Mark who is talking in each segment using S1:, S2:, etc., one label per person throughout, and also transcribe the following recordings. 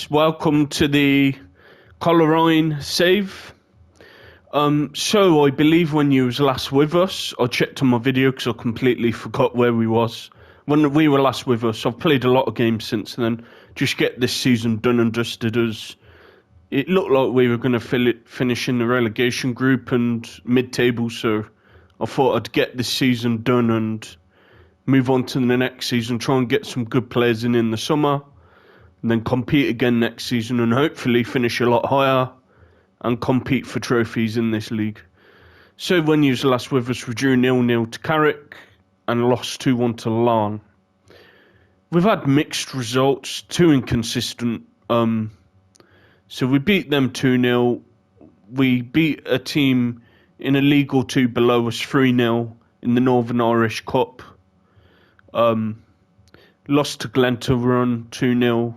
S1: Welcome to the coleraine save. So I believe when you was last with us, I checked on my video because I completely forgot where we was. When we were last with us, I've played a lot of games since then. Just get this season done and dusted as it looked like we were going to finish in the relegation group and mid-table, so I thought I'd get this season done and move on to the next season, try and get some good players in the summer, and then compete again next season and hopefully finish a lot higher and compete for trophies in this league. So when you was last with us, we drew 0-0 to Carrick and lost 2-1 to Larne. We've had mixed results, too inconsistent. So we beat them 2-0. We beat a team in a league or two below us 3-0 in the Northern Irish Cup. Lost to Glentoran 2-0.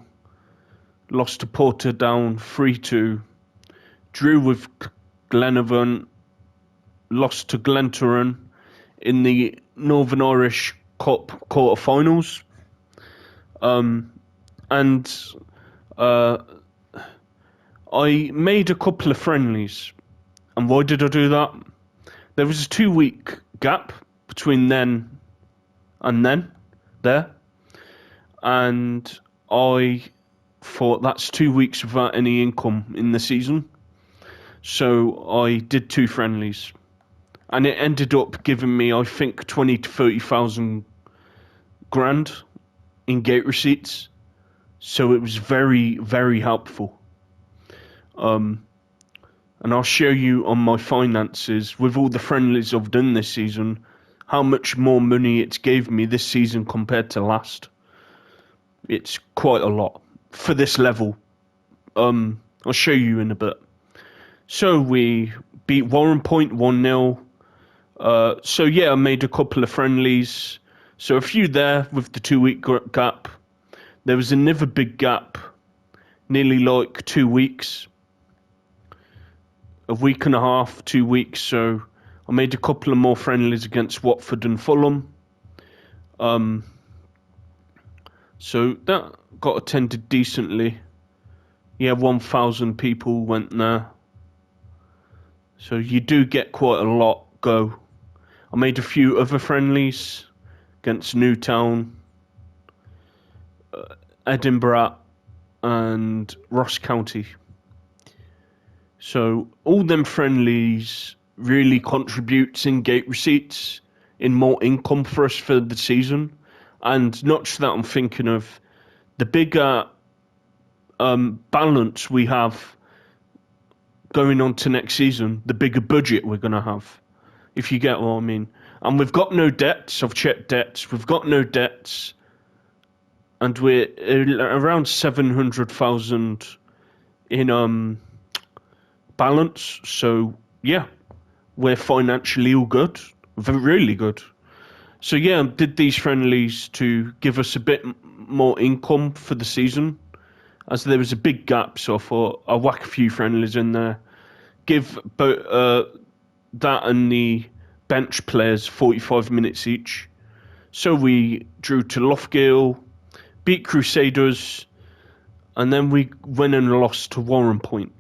S1: Lost to Portadown 3-2. Drew with Glenavon. Lost to Glentoran in the Northern Irish Cup quarterfinals. I made a couple of friendlies. And why did I do that? There was a 2-week gap between then and there. And I thought that's 2 weeks without any income in the season. So I did 2 friendlies. And it ended up giving me, I think, 20 to 30,000 grand in gate receipts. So it was very, very helpful. And I'll show you on my finances, with all the friendlies I've done this season, how much more money it's gave me this season compared to last. It's quite a lot for this level. I'll show you in a bit. So we beat Warren Point 1-0. I made a couple of friendlies. So a few there with the 2-week gap. There was another big gap, nearly like 2 weeks. A week and a half, 2 weeks. So I made a couple of more friendlies against Watford and Fulham. So that got attended decently. 1,000 people went there. So you do get quite a lot go. I made a few other friendlies against Newtown, Edinburgh and Ross County. So all them friendlies really contributes in gate receipts, in more income for us for the season. And not just that, I'm thinking of the bigger balance we have going on to next season, the bigger budget we're going to have, if you get what I mean. And we've got no debts. I've checked debts. We've got no debts. And we're around 700,000 in balance. So, yeah, we're financially all good. Really good. So, I did these friendlies to give us a bit more income for the season, as there was a big gap. So I thought I'll whack a few friendlies in there, give both that and the bench players 45 minutes each. So we drew to Loughgill, beat Crusaders, and then we went and lost to Warren Point,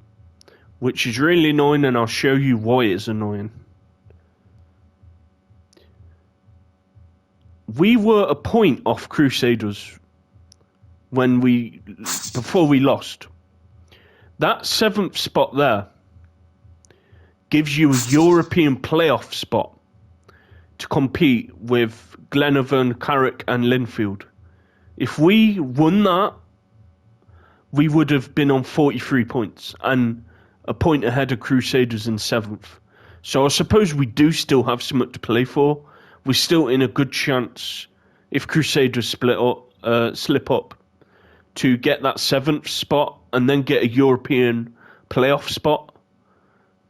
S1: which is really annoying, and I'll show you why it's annoying. We were a point off Crusaders before we lost. That 7th spot there gives you a European playoff spot to compete with Glenavon, Carrick and Linfield. If we won that, we would have been on 43 points and a point ahead of Crusaders in 7th. So I suppose we do still have something to play for. We're still in a good chance, if Crusaders slip up, to get that 7th spot and then get a European playoff spot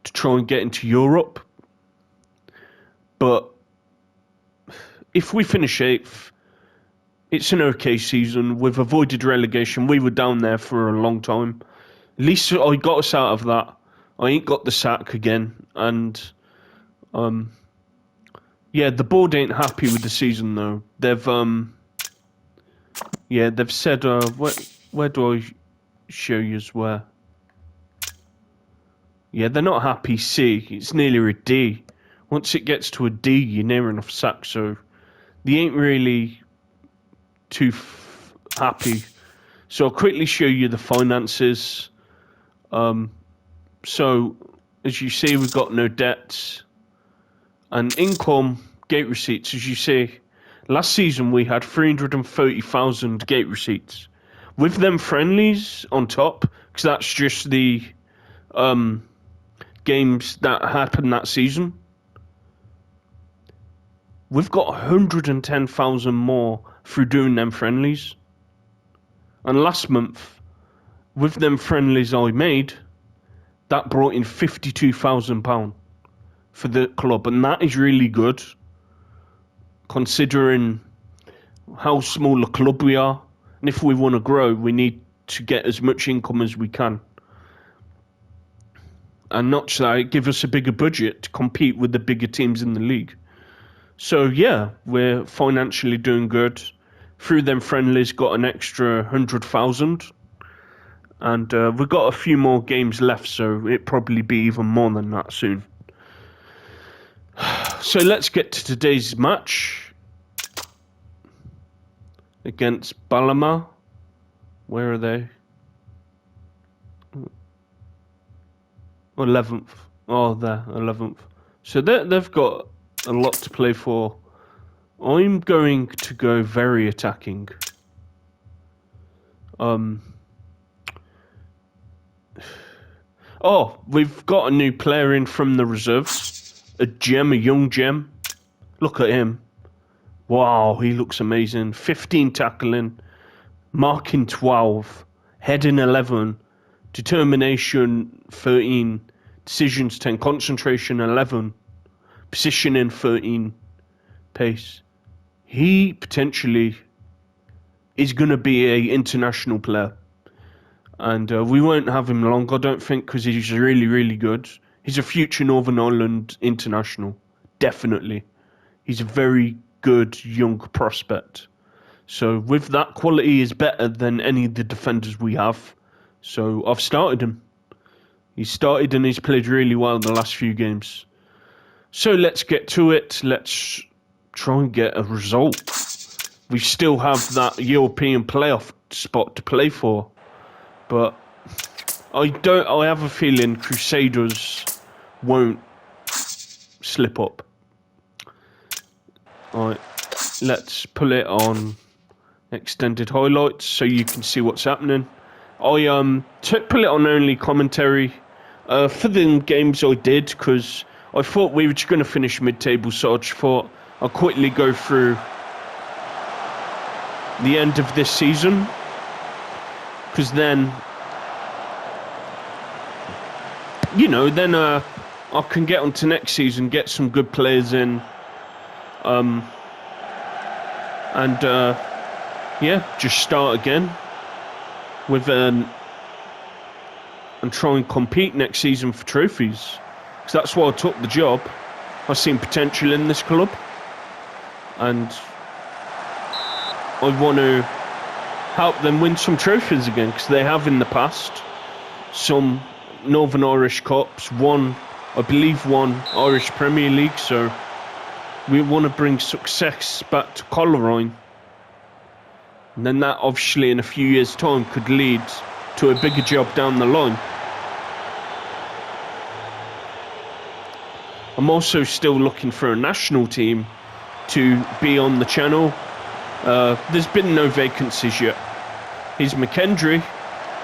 S1: to try and get into Europe. But if we finish 8th, it's an okay season. We've avoided relegation. We were down there for a long time. At least I got us out of that. I ain't got the sack again. And the board ain't happy with the season though. They've said where do I show you where. Yeah, they're not happy C. It's nearly a D. Once it gets to a D, you're near enough sack, so they ain't really too happy. So I'll quickly show you the finances. So, as you see, we've got no debts. And income, gate receipts, as you see, last season we had 330,000 gate receipts. With them friendlies on top, because that's just the games that happened that season. We've got 110,000 more through doing them friendlies. And last month, with them friendlies I made, that brought in £52,000 for the club. And that is really good, considering how small a club we are. And if we want to grow, we need to get as much income as we can. And not just that, it gives us a bigger budget to compete with the bigger teams in the league. So yeah, we're financially doing good. Through them friendlies, got an extra 100,000. And we've got a few more games left, so it'll probably be even more than that soon. So let's get to today's match. Against Balama. Where are they? 11th. Oh, there, 11th. So they've got a lot to play for. I'm going to go very attacking. Oh, we've got a new player in from the reserves. A young gem. Look at him. Wow, he looks amazing. 15 tackling, marking 12, heading 11, determination 13, decisions 10, concentration 11, positioning 13, pace. He potentially is going to be an international player. And we won't have him long, I don't think, because he's really, really good. He's a future Northern Ireland international. Definitely. He's a very good young prospect. So with that, quality is better than any of the defenders we have. So I've started him. He's started and he's played really well the last few games. So let's get to it. Let's try and get a result. We still have that European playoff spot to play for. But I have a feeling Crusaders won't slip up. Alright, let's pull it on extended highlights so you can see what's happening. I pull it on only commentary for the games I did, because I thought we were just going to finish mid-table, so I just thought I'll quickly go through the end of this season, because then, you know, then I can get on to next season, get some good players in, yeah, just start again with and try and compete next season for trophies, because that's why I took the job. I've seen potential in this club, and I want to help them win some trophies again, because they have in the past. Some Northern Irish Cups, I believe one Irish Premier League, so we want to bring success back to Coleraine. And then that, obviously, in a few years' time, could lead to a bigger job down the line. I'm also still looking for a national team to be on the channel. There's been no vacancies yet. Here's McKendry.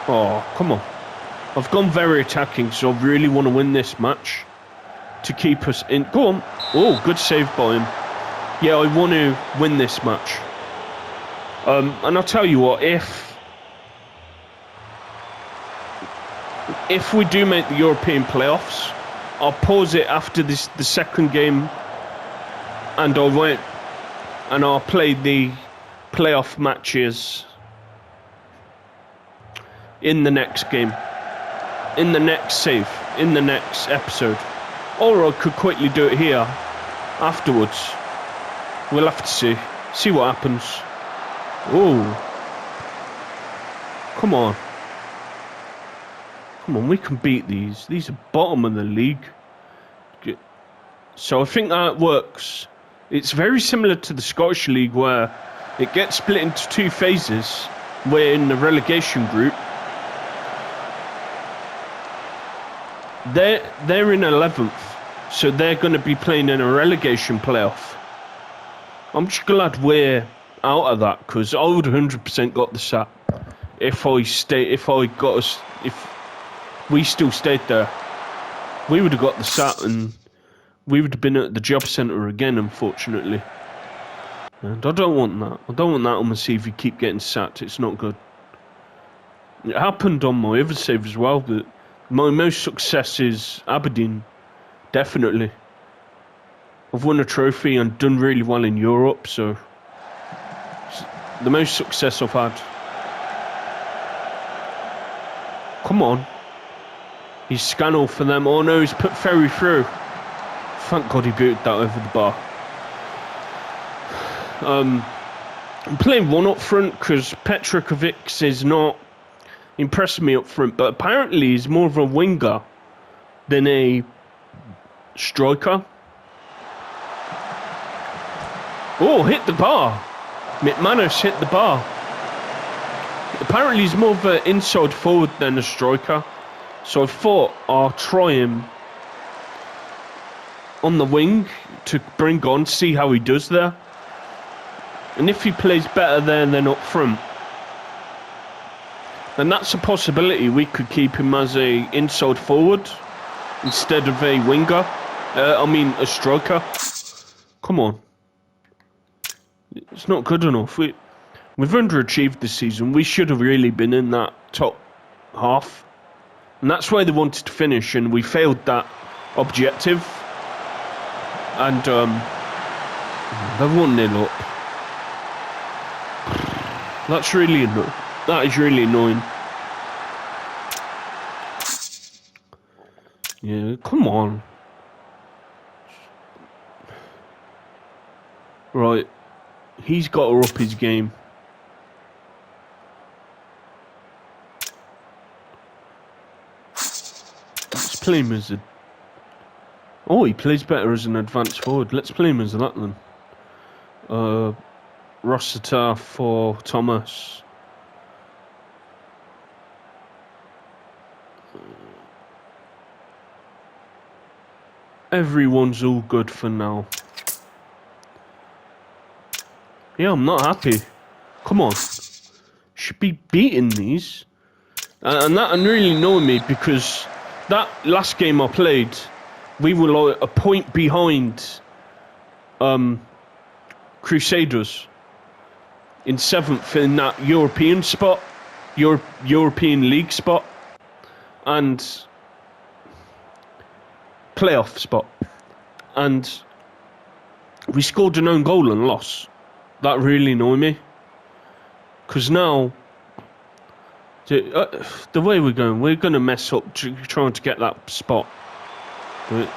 S1: Oh, come on. I've gone very attacking, so I really want to win this match to keep us in. Go on. Oh, good save by him. Yeah, I want to win this match. And I'll tell you what, if we do make the European playoffs, I'll pause it after the second game, and I'll play the playoff matches in the next game, in the next episode. Or I could quickly do it here afterwards. We'll have to see what happens. Oh, come on. Come on, we can beat these. These are bottom of the league. So I think that works. It's very similar to the Scottish League where it gets split into two phases. We're in the relegation group. They're in 11th, so they're going to be playing in a relegation playoff. I'm just glad we're out of that because I would 100% got the sack if we still stayed there. We would have got the sack and we would have been at the job centre again, unfortunately. And I don't want that. I don't want that on my CV. Keep getting sacked. It's not good. It happened on my other save as well, but my most success is Aberdeen. Definitely. I've won a trophy and done really well in Europe, so it's the most success I've had. Come on. He's Scannell for them. Oh no, he's put Ferry through. Thank God he booted that over the bar. I'm playing one up front because Petrovic is not impressing me up front, but apparently he's more of a winger than a striker. Oh, hit the bar. McManus hit the bar. Apparently he's more of an inside forward than a striker. So I thought I'll try him on the wing to bring on, see how he does there. And if he plays better there than up front, then that's a possibility. We could keep him as a inside forward instead of a winger. A striker. Come on. It's not good enough. We've underachieved this season. We should have really been in that top half. And that's where they wanted to finish, and we failed that objective. And they're 1-0 up. That's really annoying. That is really annoying. Yeah, come on. Right. He's got to up his game. Let's play him as a... Oh, he plays better as an advanced forward. Let's play him as that then. Rossiter for Thomas. Everyone's all good for now. Yeah, I'm not happy. Come on. Should be beating these. And that really annoyed me because that last game I played, we were like a point behind Crusaders in 7th in that European spot, European League spot, and playoff spot. And we scored an own goal and lost. That really annoyed me. Because now, the way we're going to mess up trying to get that spot. But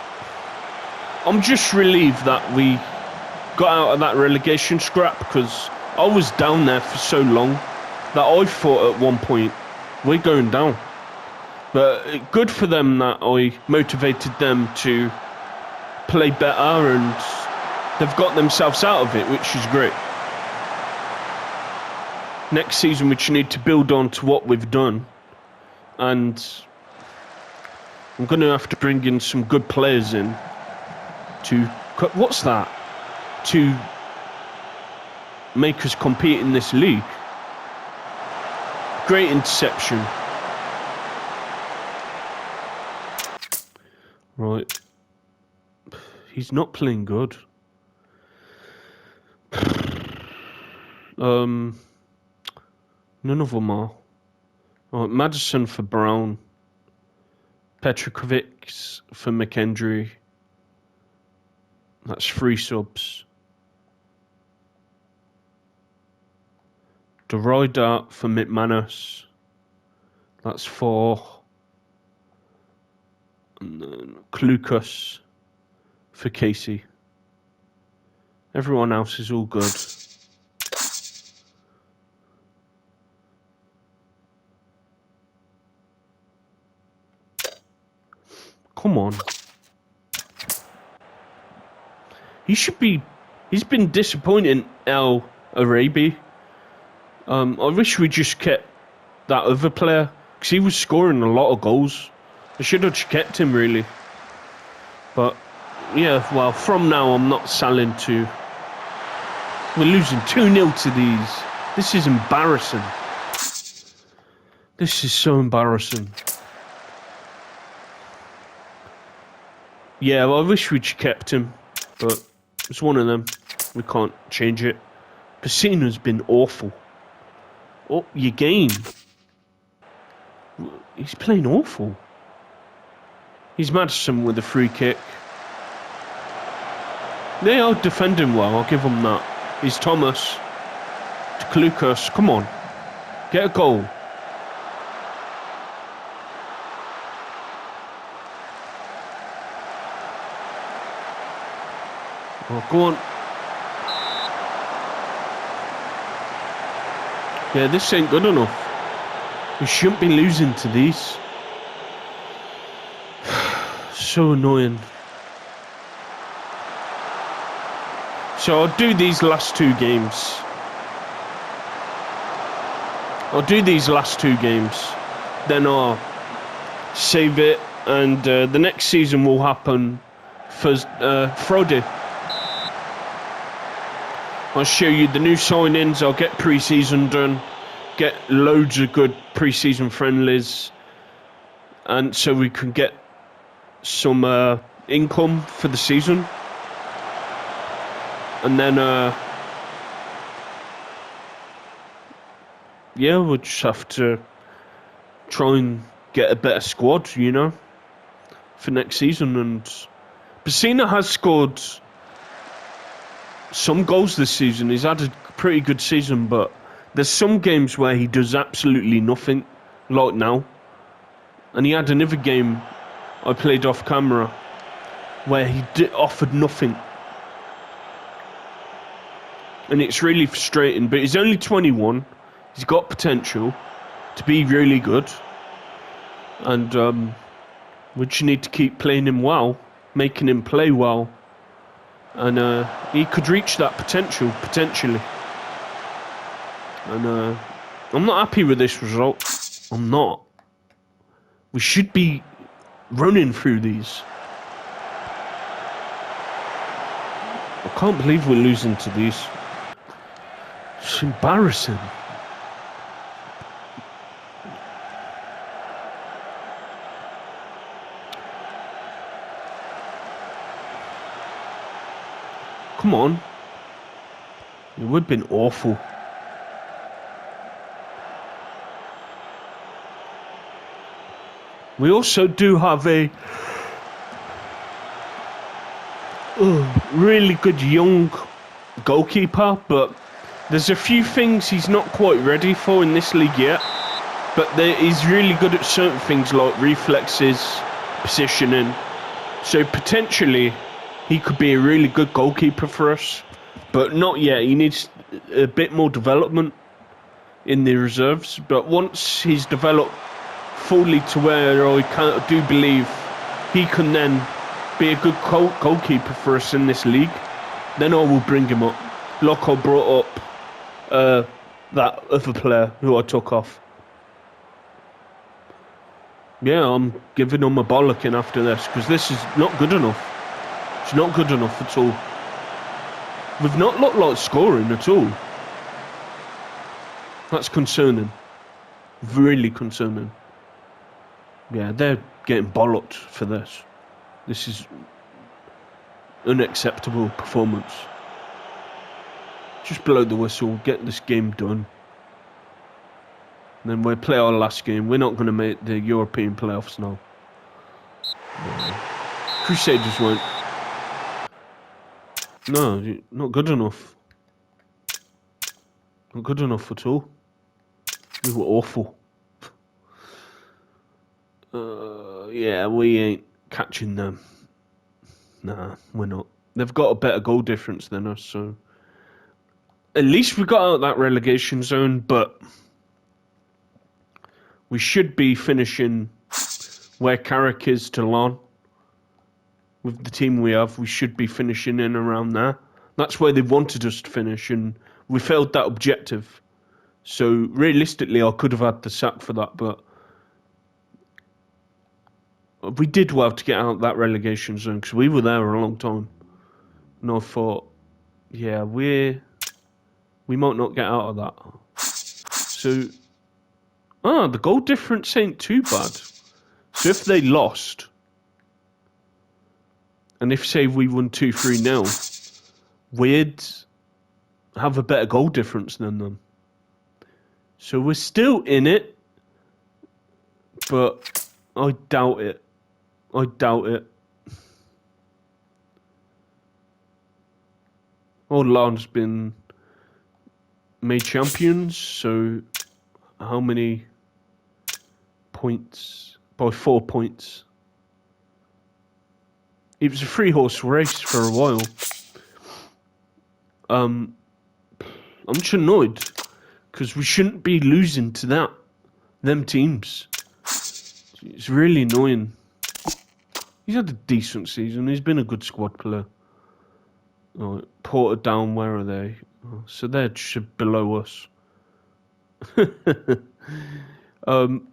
S1: I'm just relieved that we got out of that relegation scrap because I was down there for so long that I thought at one point we're going down. But good for them that I motivated them to play better and they've got themselves out of it, which is great. Next season, we just need to build on to what we've done. And I'm going to have to bring in some good players in to... What's that? To make us compete in this league. Great interception. Right. He's not playing good. None of them are. Right, Madison for Brown. Petrovic for McKendry. That's 3 subs. De Ruyter for McManus. That's 4. And then Klukas for Casey. Everyone else is all good. Come on. He's been disappointing, El Arabi. I wish we just kept that other player, because he was scoring a lot of goals. I should have just kept him, really. But, yeah, well, from now I'm not selling to... We're losing 2-0 to these. This is embarrassing. This is so embarrassing. Yeah, well, I wish we'd kept him, but it's one of them. We can't change it. Piscina's been awful. Oh, you gain. He's playing awful. He's Madison with a free kick. They are defending well, I'll give them that. He's Thomas. To Klukas. Come on. Get a goal. Oh, go on. Yeah, this ain't good enough. We shouldn't be losing to these. So annoying. So I'll do these last two games. Then I'll save it, and the next season will happen Friday. I'll show you the new signings. I'll get pre-season done, get loads of good pre-season friendlies, and so we can get some income for the season. And then, yeah, we'll just have to try and get a better squad, you know, for next season. And Piscina has scored some goals this season. He's had a pretty good season, but there's some games where he does absolutely nothing, like now. And he had another game I played off camera where he offered nothing. And it's really frustrating, but he's only 21. He's got potential to be really good. And we just need to keep playing him well, making him play well. And he could reach that potential, potentially. And I'm not happy with this result. I'm not. We should be running through these. I can't believe we're losing to these. It's embarrassing. Come on. It would have been awful. We also do have a really good young goalkeeper, but there's a few things he's not quite ready for in this league yet. But he's really good at certain things like reflexes, positioning. So potentially he could be a really good goalkeeper for us, but not yet. He needs a bit more development in the reserves. But once he's developed fully to where I do believe he can then be a good goalkeeper for us in this league, then I will bring him up. Like I brought up that other player who I took off. Yeah, I'm giving him a bollocking after this, because this is not good enough. It's not good enough at all. We've not looked like scoring at all. That's concerning. Really concerning. Yeah, they're getting bollocked for this. This is unacceptable performance. Just blow the whistle, get this game done. And then we'll play our last game. We're not going to make the European playoffs now. Crusaders won't. No, not good enough. Not good enough at all. We were awful. Yeah, we ain't catching them. Nah, we're not. They've got a better goal difference than us, so... At least we got out of that relegation zone, but... We should be finishing where Carrick is to Lon. with the team we have, we should be finishing in around there. That's where they wanted us to finish, and we failed that objective. So realistically, I could have had the sack for that, but we did well to get out of that relegation zone because we were there a long time. And I thought, yeah, we might not get out of that. So, the goal difference ain't too bad. So if they lost, and if, say, we won 2-3-0, we'd have a better goal difference than them. So we're still in it, but I doubt it. Orlando's been made champions, so how many points? By 4 points. It was a 3-horse race for a while. I'm just annoyed because we shouldn't be losing to them teams. It's really annoying. He's had a decent season. He's been a good squad player. Right, Porter down, where are they? Oh, so they're just below us.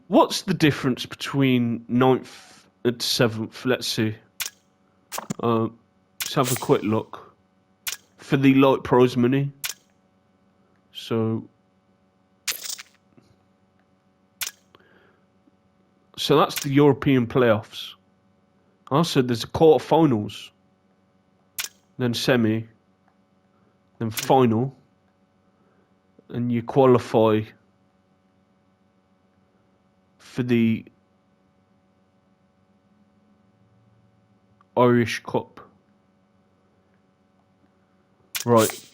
S1: What's the difference between 9th and 7th? Let's see. Let's have a quick look. For the light prize money. So that's the European playoffs. Also, there's a quarterfinals, then semi, then final, and you qualify for the Irish Cup. Right.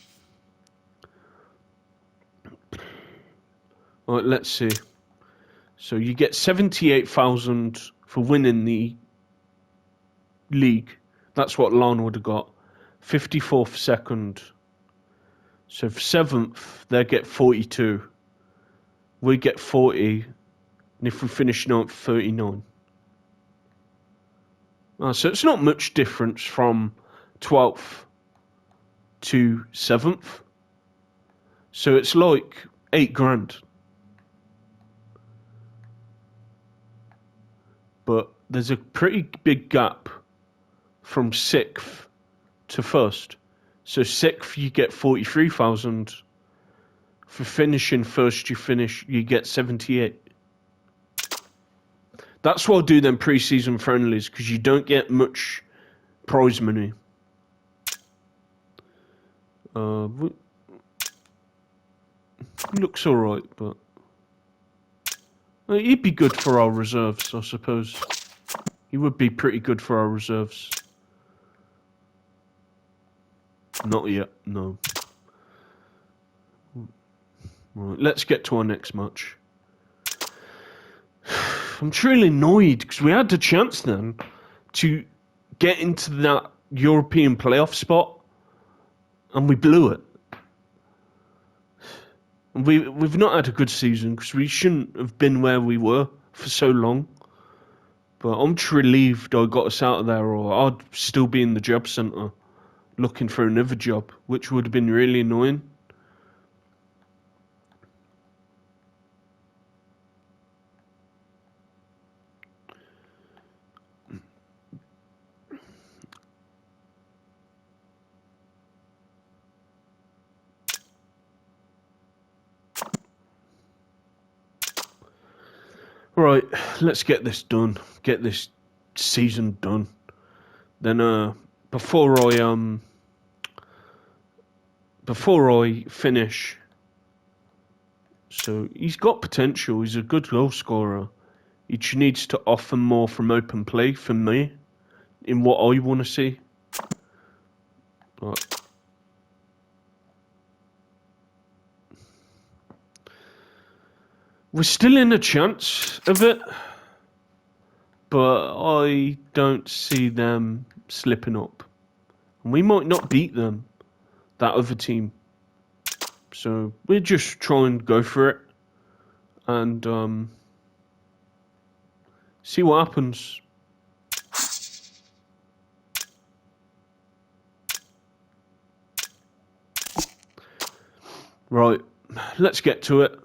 S1: Alright, let's see. So you get 78,000 for winning the league. That's what Lon would have got. 54th second. So for 7th, they get 42. We get 40. And if we finish 9th, 39. So it's not much difference from 12th to 7th. So it's like 8 grand. But there's a pretty big gap from 6th to 1st. So 6th, you get 43,000. For finishing 1st, you get 78. That's why I do them pre-season friendlies, because you don't get much prize money. Looks alright, but he'd be good for our reserves, I suppose. He would be pretty good for our reserves. Not yet, no. Right, let's get to our next match. I'm truly annoyed because we had the chance then to get into that European playoff spot, and we blew it. We've not had a good season because we shouldn't have been where we were for so long. But I'm just relieved I got us out of there, or I'd still be in the job centre looking for another job, which would have been really annoying. Right, let's get this done. Get this season done. Then, before I finish, so he's got potential. He's a good goal scorer. He just needs to offer more from open play for me, in what I want to see. Right. We're still in a chance of it, but I don't see them slipping up. And we might not beat them, that other team. So we're just trying to go for it and see what happens. Right, let's get to it.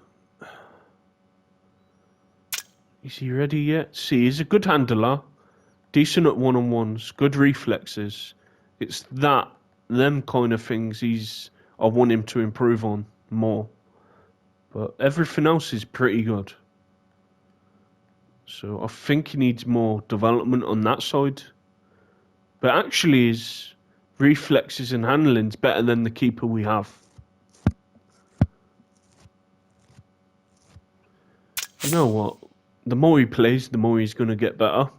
S1: Is he ready yet? See, he's a good handler. Decent at one-on-ones. Good reflexes. It's them kind of things I want him to improve on more. But everything else is pretty good. So I think he needs more development on that side. But actually his reflexes and handling's better than the keeper we have. You know what? The more he plays, the more he's going to get better.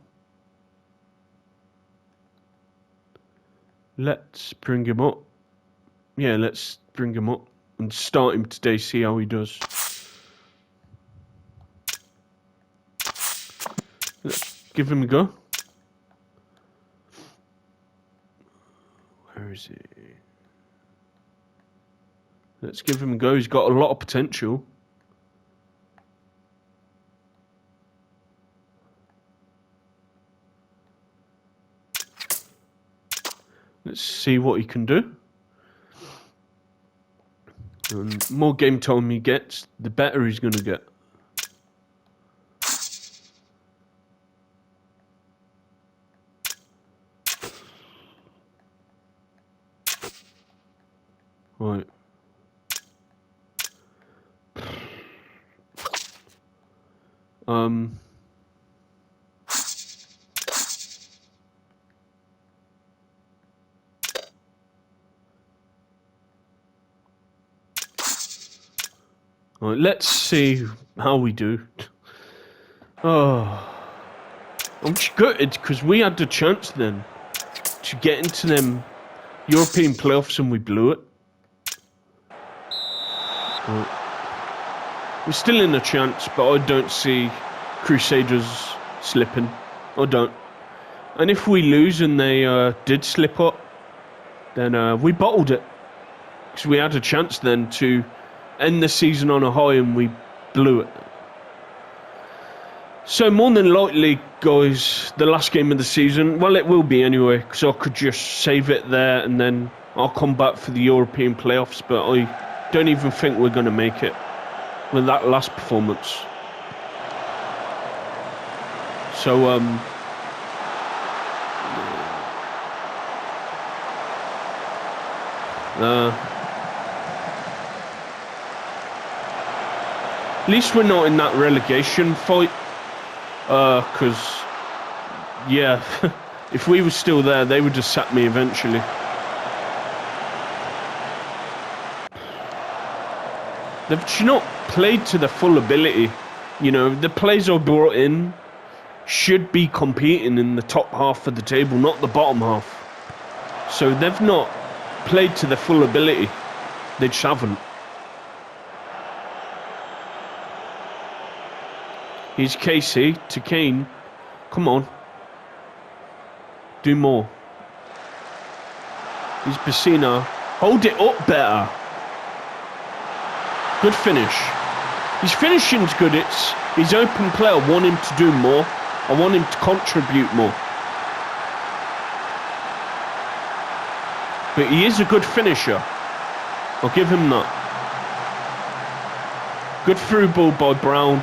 S1: Let's bring him up. Yeah, let's bring him up and start him today, see how he does. Let's give him a go. Where is he? Let's give him a go. He's got a lot of potential. Let's see what he can do. And the more game time he gets, the better he's going to get. Right. Right, let's see how we do. Oh, I'm just gutted because we had the chance then to get into them European playoffs and we blew it. Right. We're still in a chance, but I don't see Crusaders slipping. I don't. And if we lose and they did slip up, then we bottled it. Because we had a chance then to end the season on a high and we blew it. So more than likely, guys, the last game of the season, well, it will be anyway, because I could just save it there and then I'll come back for the European playoffs, but I don't even think we're going to make it with that last performance. So, at least we're not in that relegation fight. Because, yeah, if we were still there, they would just sack me eventually. They've not played to their full ability. You know, the players I brought in should be competing in the top half of the table, not the bottom half. So they've not played to their full ability. They just haven't. Here's Casey to Kane. Come on. Do more. Here's Bassina. Hold it up better. Good finish. His finishing's good. It's his open play. I want him to do more. I want him to contribute more. But he is a good finisher. I'll give him that. Good through ball by Brown.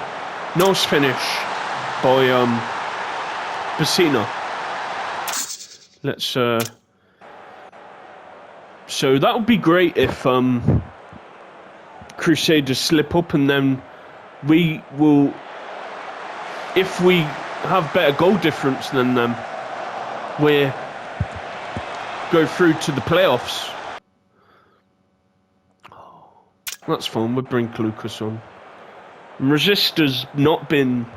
S1: Nice finish by Bassina. Let's so that would be great if Crusaders slip up, and then we will, if we have better goal difference than them, we go through to the playoffs. That's fun. We'll bring Lucas on. Resistor's not been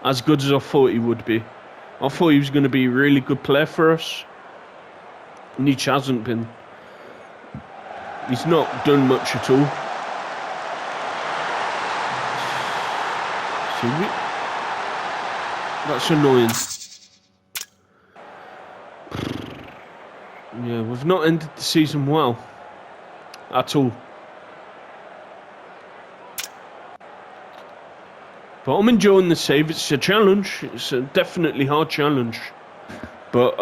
S1: as good as I thought he would be. I thought he was going to be a really good player for us. And he hasn't been. He's not done much at all. See, that's annoying. Yeah, we've not ended the season well. At all. But I'm enjoying the save. It's a challenge. It's a definitely hard challenge. But,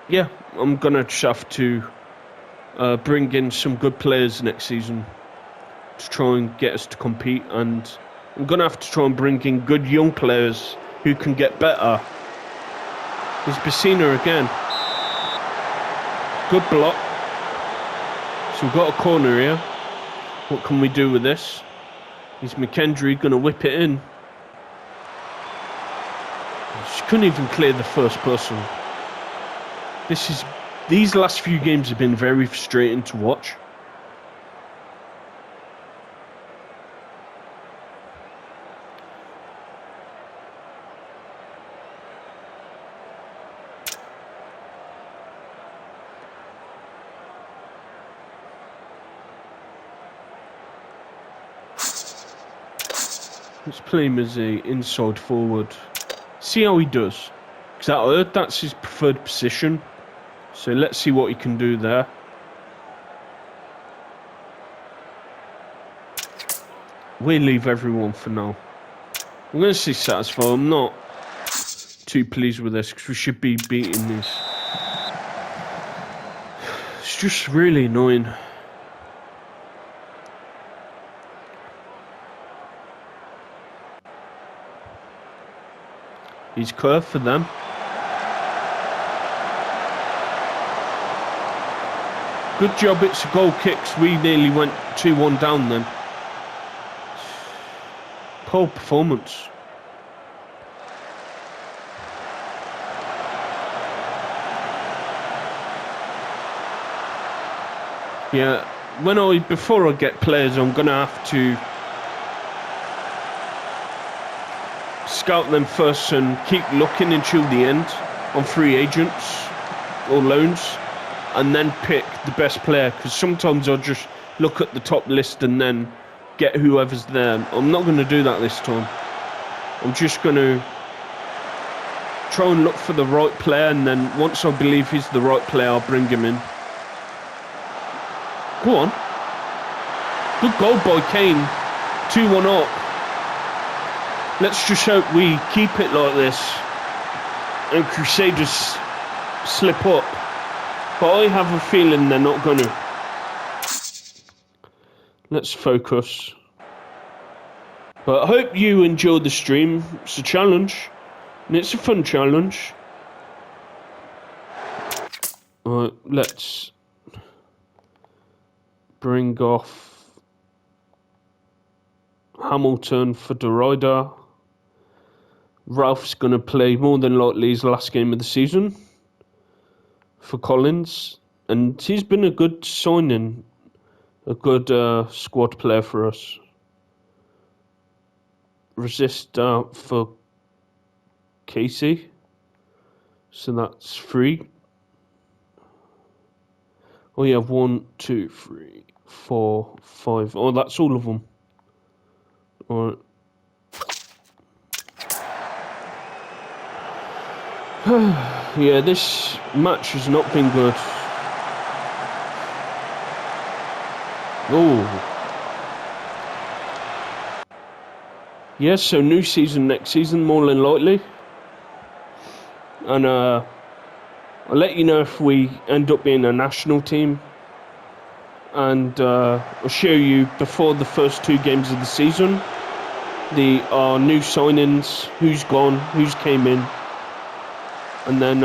S1: yeah, I'm going to just have to bring in some good players next season to try and get us to compete, and I'm going to have to try and bring in good young players who can get better. There's Bassina again. Good block. So we've got a corner here. What can we do with this? Is McKendry going to whip it in? She couldn't even clear the first person. These last few games have been very frustrating to watch. Let's play him as a inside forward. See how he does. Because I heard that's his preferred position. So let's see what he can do there. We'll leave everyone for now. I'm going to say satisfied. I'm not too pleased with this because we should be beating this. It's just really annoying. He's curved for them. Good job, it's a goal kicks. We nearly went 2-1 down then. Poor performance. Yeah, before I get players, I'm gonna have to scout them first and keep looking until the end on free agents or loans, and then pick the best player, because sometimes I'll just look at the top list and then get whoever's there. I'm not going to do that this time. I'm just going to try and look for the right player, and then once I believe he's the right player, I'll bring him in. Go on. Good goal by Kane. 2-1 up. Let's just hope we keep it like this and Crusaders slip up. But I have a feeling they're not going to. Let's focus. But I hope you enjoyed the stream. It's a challenge. And it's a fun challenge. Alright, let's bring off Hamilton for the rider. Ralph's going to play more than likely his last game of the season for Collins, and he's been a good signing, a good squad player for us. Resist for Casey, so that's 3. Oh yeah, 1, 2, 3, 4, 5. Oh, that's all of them. Alright. Yeah, this match has not been good. Oh. Yeah, so new season next season, more than likely. And I'll let you know if we end up being a national team. And I'll show you before the first 2 games of the season our new signings, who's gone, who's came in. And then,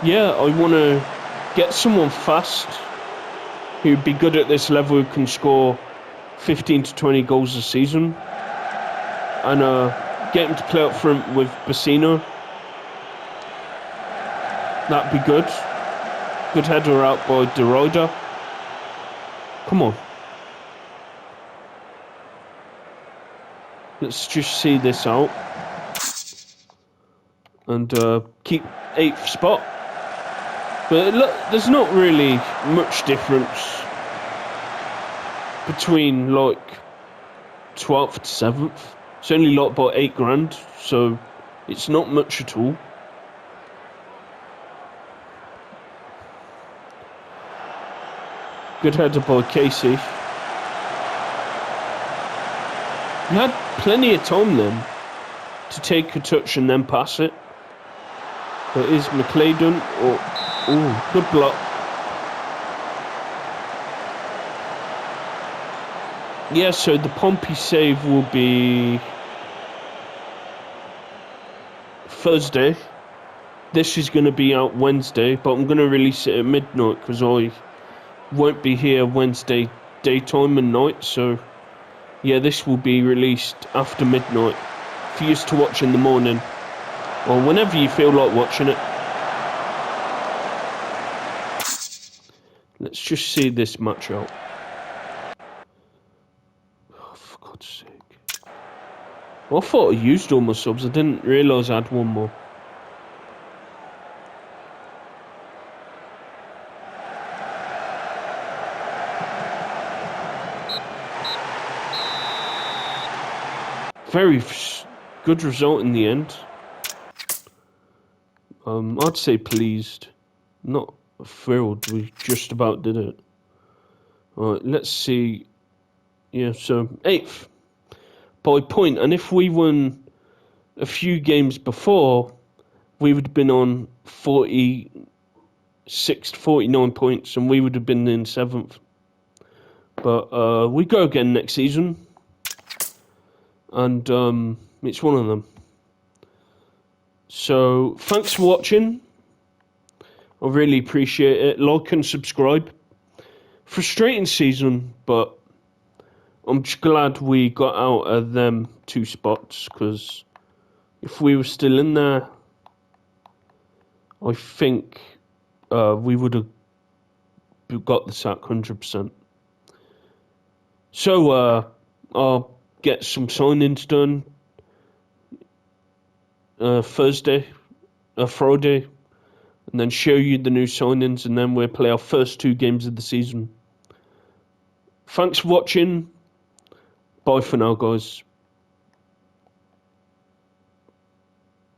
S1: yeah, I want to get someone fast who'd be good at this level, who can score 15 to 20 goals a season. And get him to play up front with Bassina. That'd be good. Good header out by De Ruyter. Come on. Let's just see this out. And keep 8th spot. But look, there's not really much difference between like 12th to 7th. It's only like by 8 grand, so it's not much at all. Good header by Casey. He had plenty of time then to take a touch and then pass it. But is McLeodon or... Ooh, good block. Yeah, so the Pompey save will be Thursday. This is going to be out Wednesday, but I'm going to release it at midnight because I won't be here Wednesday daytime and night. So, yeah, this will be released after midnight for you to watch in the morning or whenever you feel like watching it. Let's just see this match out. Oh, for God's sake. I thought I used all my subs. I didn't realise I had one more. Very good result in the end. I'd say pleased. Not thrilled. We just about did it. Alright, let's see. Yeah, so 8th by point. And if we won a few games before, we would have been on 46 to 49 points and we would have been in 7th. But we go again next season. And it's one of them. So, thanks for watching. I really appreciate it. Like and subscribe. Frustrating season, but I'm just glad we got out of them 2 spots, because if we were still in there, I think we would have got the sack 100%. So, I'll get some signings done Friday, and then show you the new signings, and then we'll play our first 2 games of the season. Thanks for watching. Bye for now, guys.